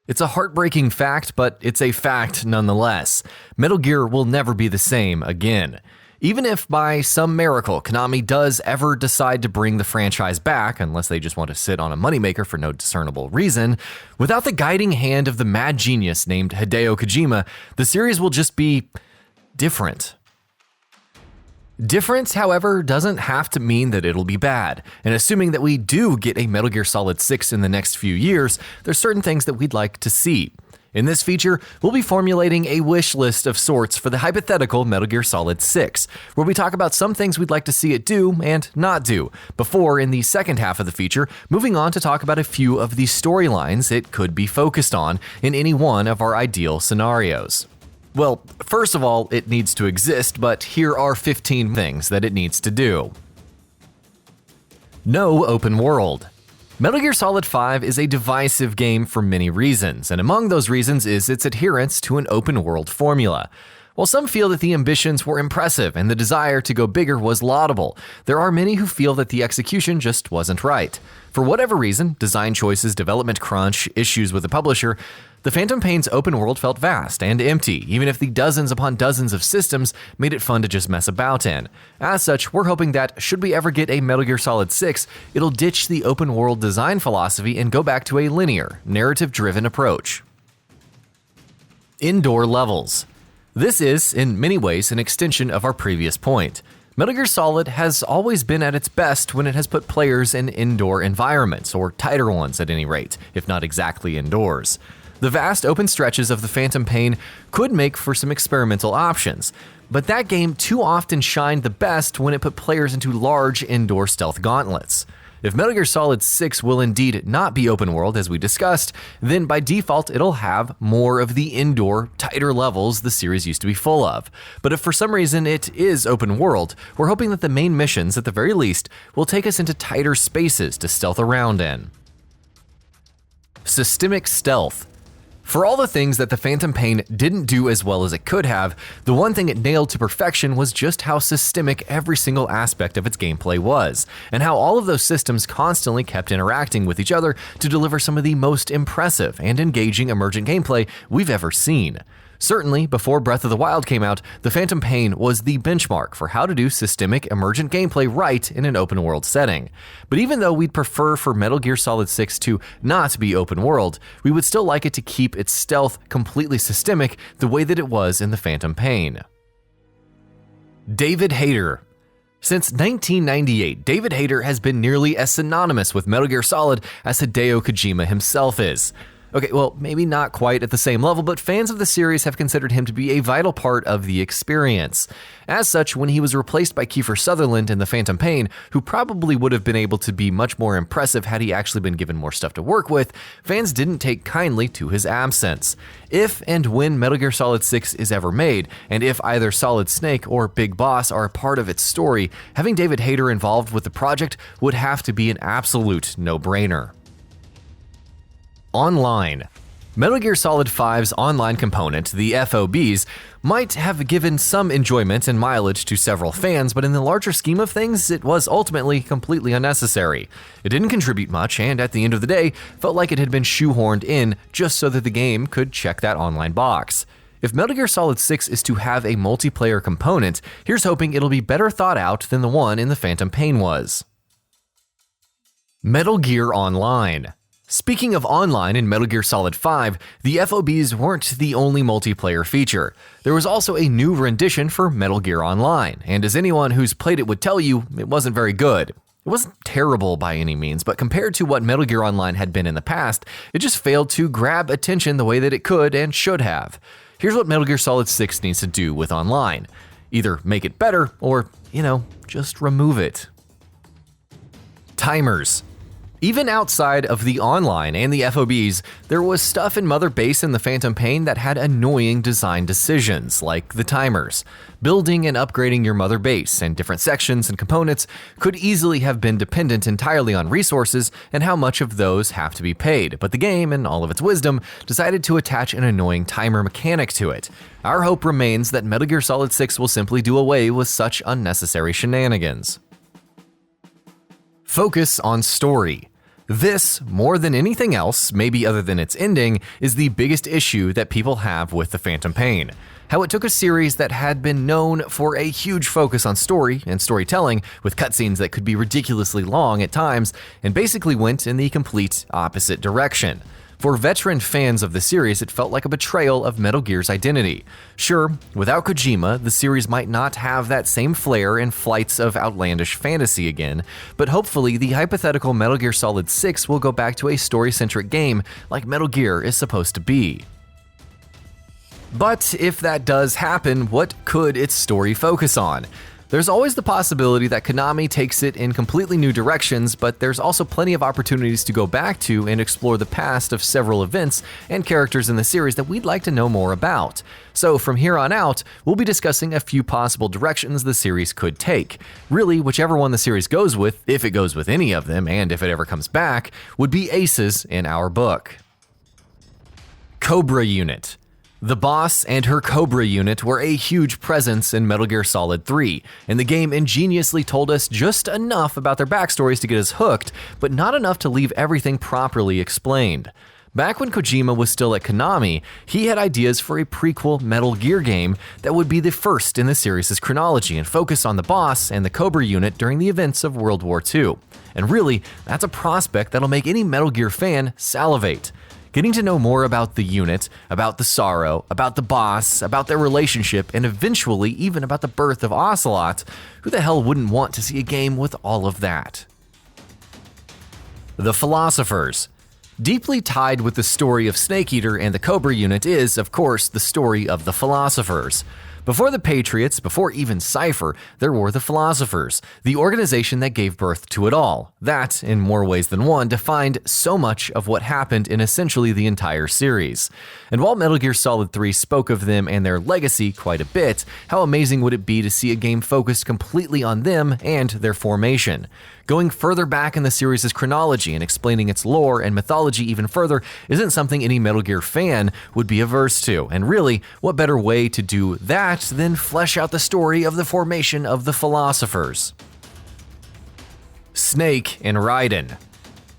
It's a heartbreaking fact, but it's a fact nonetheless. Metal Gear will never be the same again. Even if by some miracle Konami does ever decide to bring the franchise back, unless they just want to sit on a moneymaker for no discernible reason, without the guiding hand of the mad genius named Hideo Kojima, the series will just be different. Different, however, doesn't have to mean that it'll be bad, and assuming that we do get a Metal Gear Solid 6 in the next few years, there's certain things that we'd like to see. In this feature, we'll be formulating a wish list of sorts for the hypothetical Metal Gear Solid 6, where we talk about some things we'd like to see it do and not do, before, in the second half of the feature, moving on to talk about a few of the storylines it could be focused on in any one of our ideal scenarios. Well, first of all, it needs to exist, but here are 15 things that it needs to do. No open world. Metal Gear Solid 5 is a divisive game for many reasons, and among those reasons is its adherence to an open world formula. While some feel that the ambitions were impressive and the desire to go bigger was laudable, there are many who feel that the execution just wasn't right. For whatever reason, design choices, development crunch, issues with the publisher, the Phantom Pain's open world felt vast and empty, even if the dozens upon dozens of systems made it fun to just mess about in. As such, we're hoping that, should we ever get a Metal Gear Solid 6, it'll ditch the open world design philosophy and go back to a linear, narrative-driven approach. Indoor levels. This is, in many ways, an extension of our previous point. Metal Gear Solid has always been at its best when it has put players in indoor environments, or tighter ones at any rate, if not exactly indoors. The vast open stretches of the Phantom Pain could make for some experimental options, but that game too often shined the best when it put players into large indoor stealth gauntlets. If Metal Gear Solid 6 will indeed not be open world as we discussed, then by default it'll have more of the indoor, tighter levels the series used to be full of. But if for some reason it is open world, we're hoping that the main missions, at the very least, will take us into tighter spaces to stealth around in. Systemic stealth. For all the things that the Phantom Pain didn't do as well as it could have, the one thing it nailed to perfection was just how systemic every single aspect of its gameplay was, and how all of those systems constantly kept interacting with each other to deliver some of the most impressive and engaging emergent gameplay we've ever seen. Certainly, before Breath of the Wild came out, the Phantom Pain was the benchmark for how to do systemic emergent gameplay right in an open world setting. But even though we'd prefer for Metal Gear Solid 6 to not be open world, we would still like it to keep its stealth completely systemic the way that it was in the Phantom Pain. David Hayter. Since 1998, David Hayter has been nearly as synonymous with Metal Gear Solid as Hideo Kojima himself is. Okay, well, maybe not quite at the same level, but fans of the series have considered him to be a vital part of the experience. As such, when he was replaced by Kiefer Sutherland in The Phantom Pain, who probably would have been able to be much more impressive had he actually been given more stuff to work with, fans didn't take kindly to his absence. If and when Metal Gear Solid 6 is ever made, and if either Solid Snake or Big Boss are a part of its story, having David Hayter involved with the project would have to be an absolute no-brainer. Online. Metal Gear Solid 5's online component, the FOBs, might have given some enjoyment and mileage to several fans, but in the larger scheme of things, it was ultimately completely unnecessary. It didn't contribute much, and at the end of the day, felt like it had been shoehorned in just so that the game could check that online box. If Metal Gear Solid 6 is to have a multiplayer component, here's hoping it'll be better thought out than the one in the Phantom Pain was. Metal Gear Online. Speaking of online in Metal Gear Solid 5, the FOBs weren't the only multiplayer feature. There was also a new rendition for Metal Gear Online, and as anyone who's played it would tell you, it wasn't very good. It wasn't terrible by any means, but compared to what Metal Gear Online had been in the past, it just failed to grab attention the way that it could and should have. Here's what Metal Gear Solid 6 needs to do with online. Either make it better, or, just remove it. Timers. Even outside of the online and the FOBs, there was stuff in Mother Base and the Phantom Pain that had annoying design decisions, like the timers. Building and upgrading your Mother Base and different sections and components could easily have been dependent entirely on resources and how much of those have to be paid, but the game, in all of its wisdom, decided to attach an annoying timer mechanic to it. Our hope remains that Metal Gear Solid 6 will simply do away with such unnecessary shenanigans. Focus on story. This, more than anything else, maybe other than its ending, is the biggest issue that people have with The Phantom Pain. How it took a series that had been known for a huge focus on story and storytelling, with cutscenes that could be ridiculously long at times, and basically went in the complete opposite direction. For veteran fans of the series, it felt like a betrayal of Metal Gear's identity. Sure, without Kojima, the series might not have that same flair and flights of outlandish fantasy again, but hopefully the hypothetical Metal Gear Solid 6 will go back to a story-centric game like Metal Gear is supposed to be. But if that does happen, what could its story focus on? There's always the possibility that Konami takes it in completely new directions, but there's also plenty of opportunities to go back to and explore the past of several events and characters in the series that we'd like to know more about. So from here on out, we'll be discussing a few possible directions the series could take. Really, whichever one the series goes with, if it goes with any of them, and if it ever comes back, would be aces in our book. COBRA Unit. The boss and her COBRA unit were a huge presence in Metal Gear Solid 3, and the game ingeniously told us just enough about their backstories to get us hooked, but not enough to leave everything properly explained. Back when Kojima was still at Konami, he had ideas for a prequel Metal Gear game that would be the first in the series' chronology and focus on the boss and the COBRA unit during the events of World War II. And really, that's a prospect that'll make any Metal Gear fan salivate. Getting to know more about the unit, about the sorrow, about the boss, about their relationship, and eventually even about the birth of Ocelot, who the hell wouldn't want to see a game with all of that? The Philosophers. Deeply tied with the story of Snake Eater and the COBRA unit is, of course, the story of the Philosophers. Before the Patriots, before even Cypher, there were the Philosophers, the organization that gave birth to it all. That, in more ways than one, defined so much of what happened in essentially the entire series. And while Metal Gear Solid 3 spoke of them and their legacy quite a bit, how amazing would it be to see a game focused completely on them and their formation? Going further back in the series' chronology and explaining its lore and mythology even further isn't something any Metal Gear fan would be averse to, and really, what better way to do that than flesh out the story of the formation of the Philosophers? Snake and Raiden.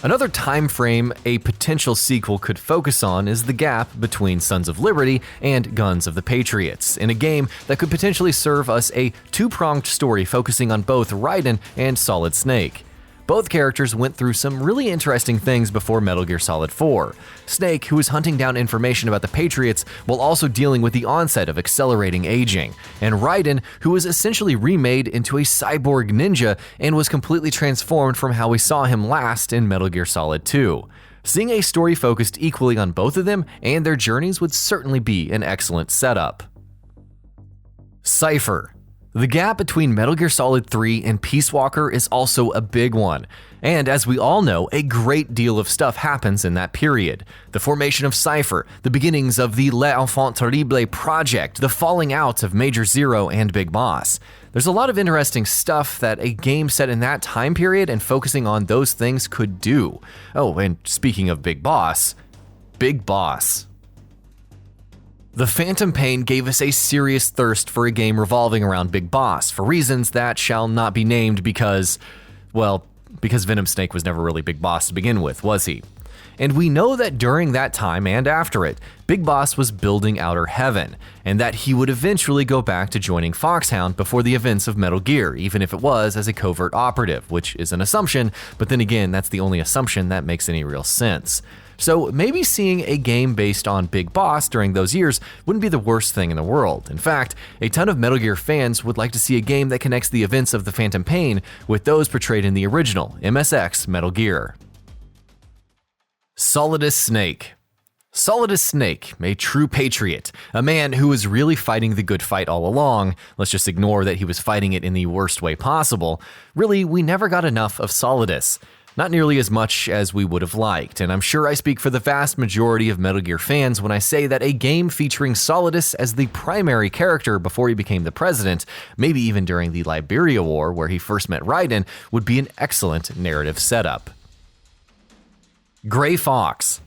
Another time frame a potential sequel could focus on is the gap between Sons of Liberty and Guns of the Patriots, in a game that could potentially serve us a two-pronged story focusing on both Raiden and Solid Snake. Both characters went through some really interesting things before Metal Gear Solid 4. Snake, who was hunting down information about the Patriots while also dealing with the onset of accelerating aging, and Raiden, who was essentially remade into a cyborg ninja and was completely transformed from how we saw him last in Metal Gear Solid 2. Seeing a story focused equally on both of them and their journeys would certainly be an excellent setup. Cypher. The gap between Metal Gear Solid 3 and Peace Walker is also a big one, and as we all know, a great deal of stuff happens in that period. The formation of Cypher, the beginnings of the L'Enfant Terrible project, the falling out of Major Zero and Big Boss. There's a lot of interesting stuff that a game set in that time period and focusing on those things could do. Oh, and speaking of Big Boss, Big Boss. The Phantom Pain gave us a serious thirst for a game revolving around Big Boss, for reasons that shall not be named because Venom Snake was never really Big Boss to begin with, was he? And we know that during that time and after it, Big Boss was building Outer Heaven, and that he would eventually go back to joining Foxhound before the events of Metal Gear, even if it was as a covert operative, which is an assumption, but then again, that's the only assumption that makes any real sense. So maybe seeing a game based on Big Boss during those years wouldn't be the worst thing in the world. In fact, a ton of Metal Gear fans would like to see a game that connects the events of the Phantom Pain with those portrayed in the original MSX Metal Gear. Solidus Snake. Solidus Snake, a true patriot, a man who was really fighting the good fight all along. Let's just ignore that he was fighting it in the worst way possible. Really, we never got enough of Solidus. Not nearly as much as we would have liked, and I'm sure I speak for the vast majority of Metal Gear fans when I say that a game featuring Solidus as the primary character before he became the president, maybe even during the Liberia War where he first met Raiden, would be an excellent narrative setup. Gray Fox.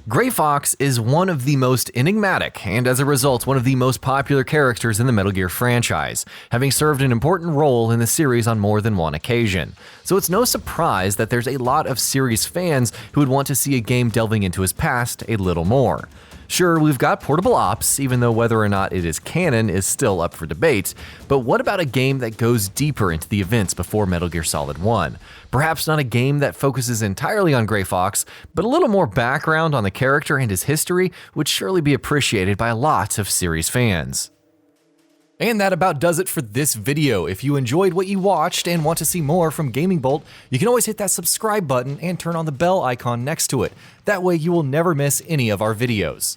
Gray Fox is one of the most enigmatic and, as a result, one of the most popular characters in the Metal Gear franchise, having served an important role in the series on more than one occasion. So it's no surprise that there's a lot of series fans who would want to see a game delving into his past a little more. Sure, we've got Portable Ops, even though whether or not it is canon is still up for debate, but what about a game that goes deeper into the events before Metal Gear Solid 1? Perhaps not a game that focuses entirely on Gray Fox, but a little more background on the character and his history would surely be appreciated by lots of series fans. And that about does it for this video. If you enjoyed what you watched and want to see more from GamingBolt, you can always hit that subscribe button and turn on the bell icon next to it. That way you will never miss any of our videos.